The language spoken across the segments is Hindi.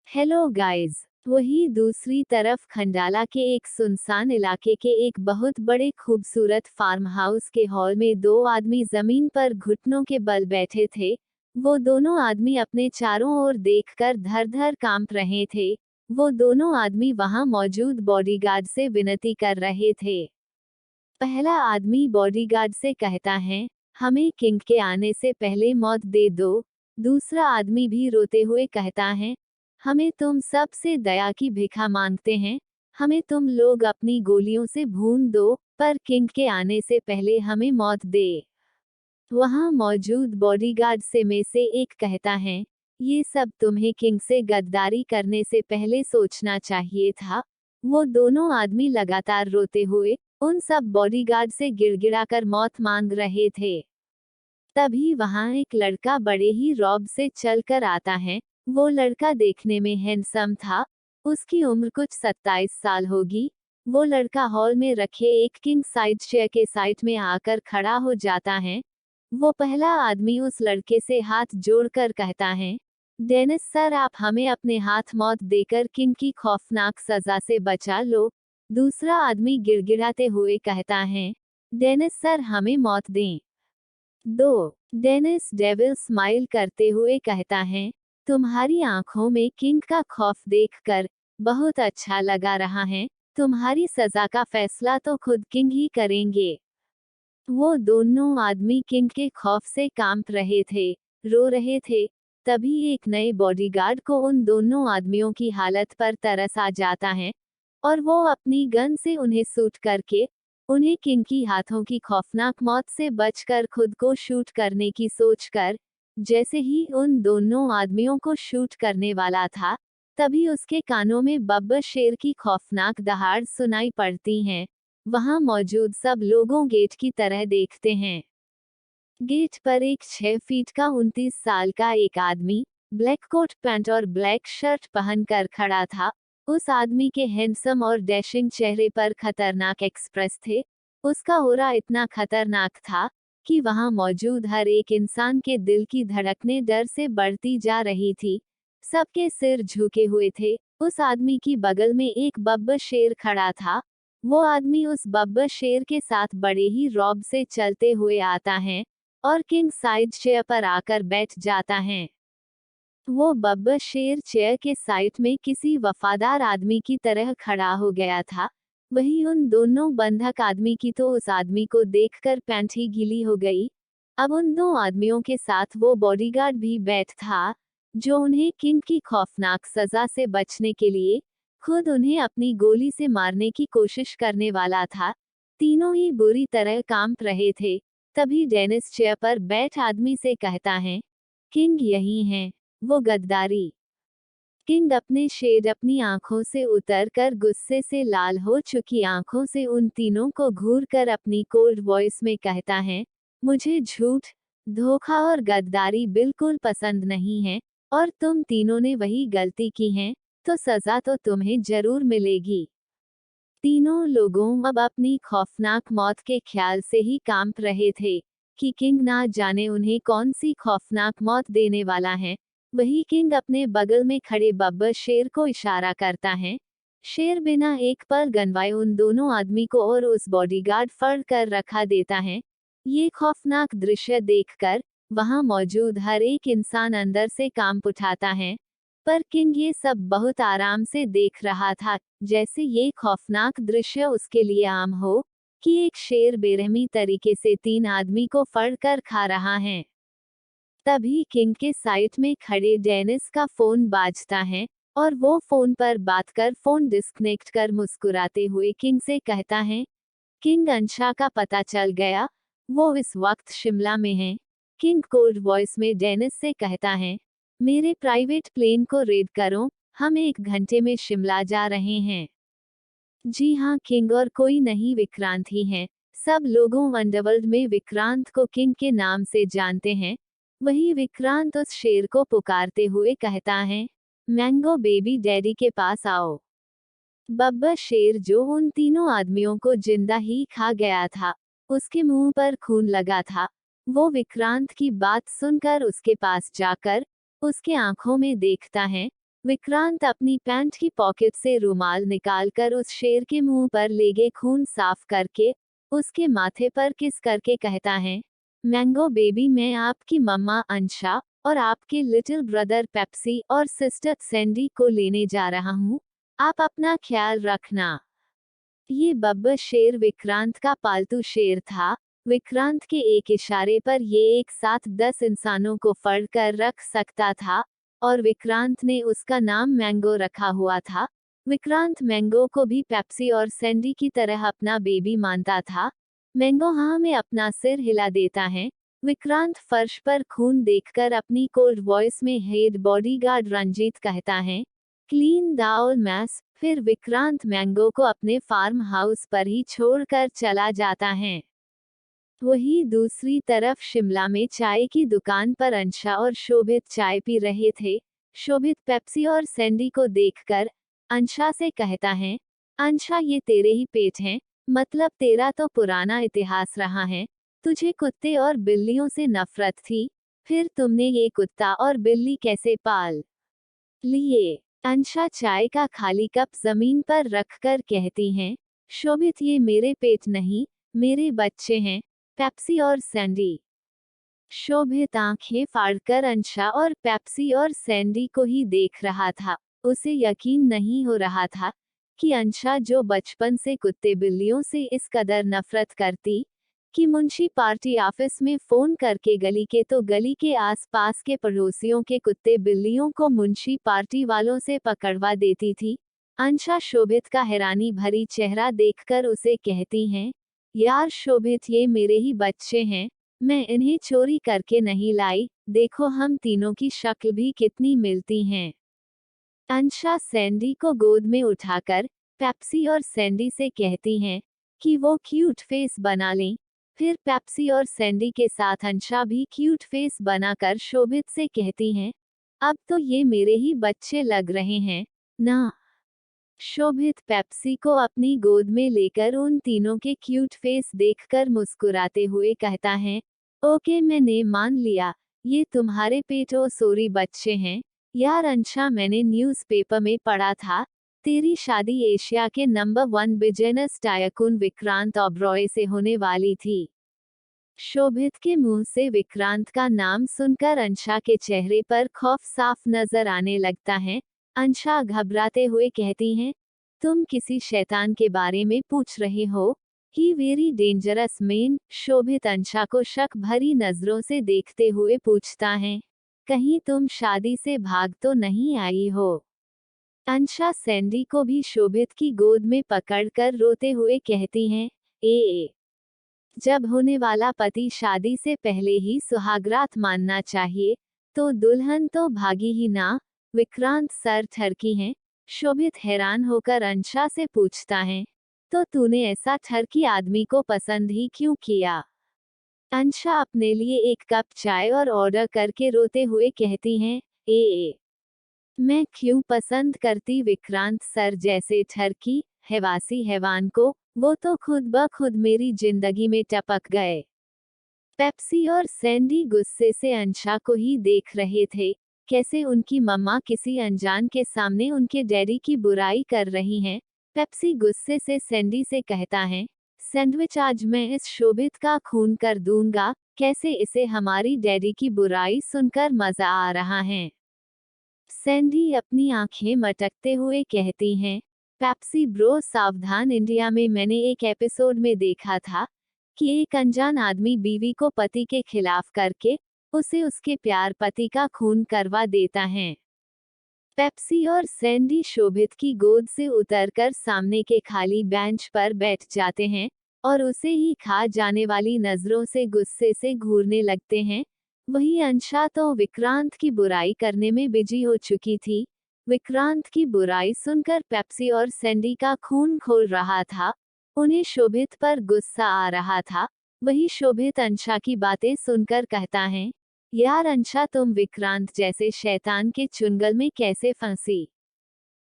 Hello guys. वही दूसरी तरफ खंडाला के एक सुनसान इलाके के एक बहुत बड़े खूबसूरत फार्म हाउस के हॉल में दो आदमी जमीन पर घुटनों के बल बैठे थे। वो दोनों आदमी अपने चारों ओर देखकर धर-धर कांप रहे थे। वो दोनों आदमी वहां मौजूद बॉडीगार्ड से विनती कर रहे थे। पहला आदमी बॉडीगार्ड से कहता है, हमें किंग के आने से पहले मौत दे दो। दूसरा आदमी भी रोते हुए कहता है, हमें तुम सब से दया की भिक्षा मांगते हैं। हमें तुम लोग अपनी गोलियों से भून दो, पर किंग के आने से पहले हमें मौत दे। वहां मौजूद बॉडीगार्ड से में से एक कहता है, ये सब तुम्हें किंग से गद्दारी करने से पहले सोचना चाहिए था। वो दोनों आदमी लगातार रोते हुए उन सब बॉडीगार्ड से गिड़गिड़ाकर मौत मांग रहे थे। तभी वहां एक लड़का बड़े ही रौब से चलकर आता है। वो लड़का देखने में हैंडसम था। उसकी उम्र कुछ 27 साल होगी। वो लड़का हॉल में रखे एक किंग साइज चेयर के साइड में आकर खड़ा हो जाता है। वो पहला आदमी उस लड़के से हाथ जोड़कर कहता है, डेनिस सर, आप हमें अपने हाथ मौत देकर किंग की खौफनाक सजा से बचा लो। दूसरा आदमी गिड़गिड़ाते हुए कहता है, डेनिस सर, हमें मौत दें। 2 डेनिस डेविल स्माइल करते हुए कहता है, तुम्हारी आंखों में किंग का खौफ देखकर बहुत अच्छा लगा रहा है। तुम्हारी सजा का फैसला तो खुद किंग ही करेंगे। वो दोनों आदमी किंग के खौफ से कांप रहे थे, रो रहे थे। तभी एक नए बॉडीगार्ड को उन दोनों आदमियों की हालत पर तरस आ जाता है और वो अपनी गन से उन्हें शूट करके उन्हें किंग की हाथों की खौफनाक मौत से बचकर खुद को शूट करने की सोचकर, जैसे ही उन दोनों आदमियों को शूट करने वाला था, तभी उसके कानों में बब्बर शेर की खौफनाक दहाड़ सुनाई पड़ती हैं। वहां मौजूद सब लोगों गेट की तरह देखते हैं। गेट पर एक 6 फीट का 29 साल का एक आदमी ब्लैक कोट पैंट और ब्लैक शर्ट पहनकर खड़ा था। उस आदमी के हैंडसम और डैशिंग चेहरे पर खतरनाक एक्सप्रेस थे। उसका ऑरा इतना खतरनाक था कि वहां मौजूद हर एक इंसान के दिल की धड़कनें डर से बढ़ती जा रही थी। सबके सिर झुके हुए थे। उस आदमी की बगल में एक बब्बर शेर खड़ा था। वो आदमी उस बब्बर शेर के साथ बड़े ही रौब से चलते हुए आता है और किंग साइड चेयर पर आकर बैठ जाता है। वो बब्बर शेर चेयर के साइड में किसी वफादार आदमी की तरह खड़ा हो गया था। वही उन दोनों बंधक आदमी की तो उस आदमी को देखकर पैंट ही गीली हो गई। अब उन दो आदमियों के साथ वो बॉडीगार्ड भी बैठ था, जो उन्हें किंग की खौफनाक सजा से बचने के लिए खुद उन्हें अपनी गोली से मारने की कोशिश करने वाला था। तीनों ही बुरी तरह कांप रहे थे। तभी डेनिस चेयर पर बैठ आदमी से कहता है, किंग यही हैं। वो गद्दारी। किंग अपने शेड अपनी आंखों से उतर कर गुस्से से लाल हो चुकी आंखों से उन तीनों को घूर कर अपनी कोल्ड वॉइस में कहता है, मुझे झूठ, धोखा और गद्दारी बिल्कुल पसंद नहीं है, और तुम तीनों ने वही गलती की है, तो सजा तो तुम्हें जरूर मिलेगी। तीनों लोगों अब अपनी खौफनाक मौत के ख्याल से ही कांप रहे थे कि किंग ना जाने उन्हें कौन सी खौफनाक मौत देने वाला है। वही किंग अपने बगल में खड़े बब्बर शेर को इशारा करता है। शेर बिना एक पल गनवाए उन दोनों आदमी को और उस बॉडीगार्ड फड़ कर रखा देता है। ये खौफनाक दृश्य देखकर वहां मौजूद हर एक इंसान अंदर से कांप उठाता है। पर किंग ये सब बहुत आराम से देख रहा था, जैसे ये खौफनाक दृश्य उसके लिए आम हो कि एक शेर बेरहमी तरीके से 3 आदमी को फड़ कर खा रहा है। तभी किंग के साइड में खड़े डेनिस का फोन बाजता है और वो फोन पर बात कर फोन डिस्कनेक्ट कर मुस्कुराते हुए किंग से कहता है, किंग अंशा का पता चल गया, वो इस वक्त शिमला में है। किंग कोल्ड वॉइस में डेनिस से कहता है, मेरे प्राइवेट प्लेन को रेड करो, हम 1 घंटे में शिमला जा रहे हैं। जी हाँ किंग, और कोई नहीं, विक्रांत ही हैं। सब लोगों अंडरवर्ल्ड में विक्रांत को किंग के नाम से जानते हैं। वही विक्रांत उस शेर को पुकारते हुए कहता है, मैंगो बेबी डैडी के पास आओ। बब्बर शेर जो उन तीनों आदमियों को जिंदा ही खा गया था, उसके मुंह पर खून लगा था। वो विक्रांत की बात सुनकर उसके पास जाकर उसके आंखों में देखता है। विक्रांत अपनी पैंट की पॉकेट से रुमाल निकालकर उस शेर के मुंह पर लेगे खून साफ करके उसके माथे पर किस करके कहता है, मैंगो बेबी, मैं आपकी मम्मा अंशा और आपके लिटिल ब्रदर पेप्सी और सिस्टर सैंडी को लेने जा रहा हूँ। आप अपना ख्याल रखना। ये बब्बर शेर विक्रांत का पालतू शेर था। विक्रांत के एक इशारे पर ये एक साथ 10 इंसानों को फड़ कर रख सकता था और विक्रांत ने उसका नाम मैंगो रखा हुआ था। विक्रांत मैंगो को भी पेप्सी और सैंडी की तरह अपना बेबी मानता था। मैंगो हाँ में अपना सिर हिला देता है। विक्रांत फर्श पर खून देखकर अपनी कोल्ड वॉइस में हेड बॉडीगार्ड रंजीत कहता है, क्लीन द ऑल मैस। फिर विक्रांत मैंगो को अपने फार्म हाउस पर ही छोड़कर चला जाता है। वहीं दूसरी तरफ शिमला में चाय की दुकान पर अंशा और शोभित चाय पी रहे थे। शोभित पेप्सी और सैंडी को देखकर अंशा से कहता है, अंशा ये तेरे ही पेट हैं, मतलब तेरा तो पुराना इतिहास रहा है। तुझे कुत्ते और बिल्लियों से नफरत थी, फिर तुमने ये कुत्ता और बिल्ली कैसे पाल लिए? अंशा चाय का खाली कप जमीन पर रखकर कहती हैं, शोभित ये मेरे पेट नहीं, मेरे बच्चे हैं, पेप्सी और सैंडी। शोभित आंखें फाड़कर अंशा और पेप्सी और सैंडी को ही देख रहा था। उसे यकीन नहीं हो रहा था कि अंशा जो बचपन से कुत्ते बिल्लियों से इस कदर नफरत करती कि मुंशी पार्टी ऑफिस में फोन करके गली के आसपास के पड़ोसियों के कुत्ते बिल्लियों को मुंशी पार्टी वालों से पकड़वा देती थी। अंशा शोभित का हैरानी भरी चेहरा देखकर उसे कहती हैं, यार शोभित ये मेरे ही बच्चे हैं, मैं इन्हें चोरी करके नहीं लाई, देखो हम तीनों की शक्ल भी कितनी मिलती हैं। अंशा सैंडी को गोद में उठाकर पेप्सी और सैंडी से कहती हैं कि वो क्यूट फेस बना लें। फिर पेप्सी और सैंडी के साथ अंशा भी क्यूट फेस बनाकर शोभित से कहती हैं, अब तो ये मेरे ही बच्चे लग रहे हैं ना। शोभित पेप्सी को अपनी गोद में लेकर उन तीनों के क्यूट फेस देखकर मुस्कुराते हुए कहता है, ओके मैंने मान लिया, ये तुम्हारे पेटो सोरी बच्चे हैं। यार अंशा मैंने न्यूज़पेपर में पढ़ा था, तेरी शादी एशिया के number 1 business tycoon Vikrant Oberoi से होने वाली थी। शोभित के मुंह से विक्रांत का नाम सुनकर अंशा के चेहरे पर खौफ साफ नजर आने लगता है। अंशा घबराते हुए कहती हैं, तुम किसी शैतान के बारे में पूछ रहे हो? ही वेरी डेंजरस मैन। शोभित अंशा को शक भरी नजरों से देखते हुए पूछता है, कहीं तुम शादी से भाग तो नहीं आई हो? अंशा सैंडी को भी शोभित की गोद में पकड़कर रोते हुए कहती हैं, ए जब होने वाला पति शादी से पहले ही सुहागरात मानना चाहिए, तो दुल्हन तो भागी ही ना। विक्रांत सर ठरकी हैं। शोभित हैरान होकर अंशा से पूछता है, तो तूने ऐसा ठरकी आदमी को पसंद ही क्यों किया? अंशा अपने लिए एक कप चाय और ऑर्डर करके रोते हुए कहती हैं, मैं क्यों पसंद करती विक्रांत सर जैसे ठरकी हैवासी हैवान को, वो तो खुद ब खुद मेरी जिंदगी में टपक गए। पेप्सी और सैंडी गुस्से से अंशा को ही देख रहे थे, कैसे उनकी मम्मा किसी अनजान के सामने उनके डैडी की बुराई कर रही हैं। पेप्सी गुस्से से सैंडी से कहता है, सैंडविच आज मैं इस शोभित का खून कर दूंगा, कैसे इसे हमारी डैडी की बुराई सुनकर मजा आ रहा है। सैंडी अपनी आंखें मटकते हुए कहती हैं, पेप्सी ब्रो सावधान। इंडिया में मैंने एक एपिसोड में देखा था कि एक अनजान आदमी बीवी को पति के खिलाफ करके उसे उसके प्यार पति का खून करवा देता है। पेप्सी और सैंडी शोभित की गोद से उतरकर सामने के खाली बेंच पर बैठ जाते हैं और उसे ही खा जाने वाली नजरों से गुस्से से घूरने लगते हैं। वही अंशा तो विक्रांत की बुराई करने में बिजी हो चुकी थी। विक्रांत की बुराई सुनकर पेप्सी और सैंडी का खून खोल रहा था। उन्हें शोभित पर गुस्सा आ रहा था। वही शोभित अंशा की बातें सुनकर कहता है, यार अंशा तुम विक्रांत जैसे शैतान के चुंगल में कैसे फंसी?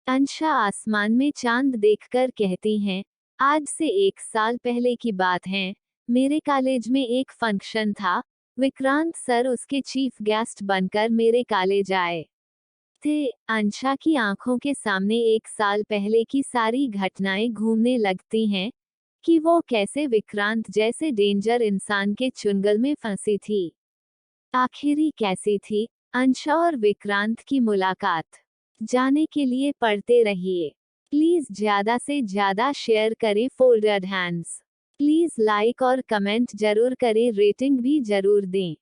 अंशा आसमान में चांद देखकर कहती हैं, आज से 1 साल पहले की बात है, मेरे कॉलेज में एक फंक्शन था। विक्रांत सर उसके चीफ गेस्ट बनकर मेरे कॉलेज आए। थे। अंशा की आंखों के सामने 1 साल पहले की सारी घटनाएं घूमने लगती हैं कि वो कैसे विक्रांत जैसे डेंजर इंसान के चुंगल में फंसी थी। आखिरी कैसी थी अंशा और विक्रांत की मुलाकात? जाने के लिए पढ़ते रहिए। प्लीज ज्यादा से ज्यादा शेयर करें फोल्डेड हैंड्स। प्लीज लाइक और कमेंट जरूर करें, रेटिंग भी जरूर दें।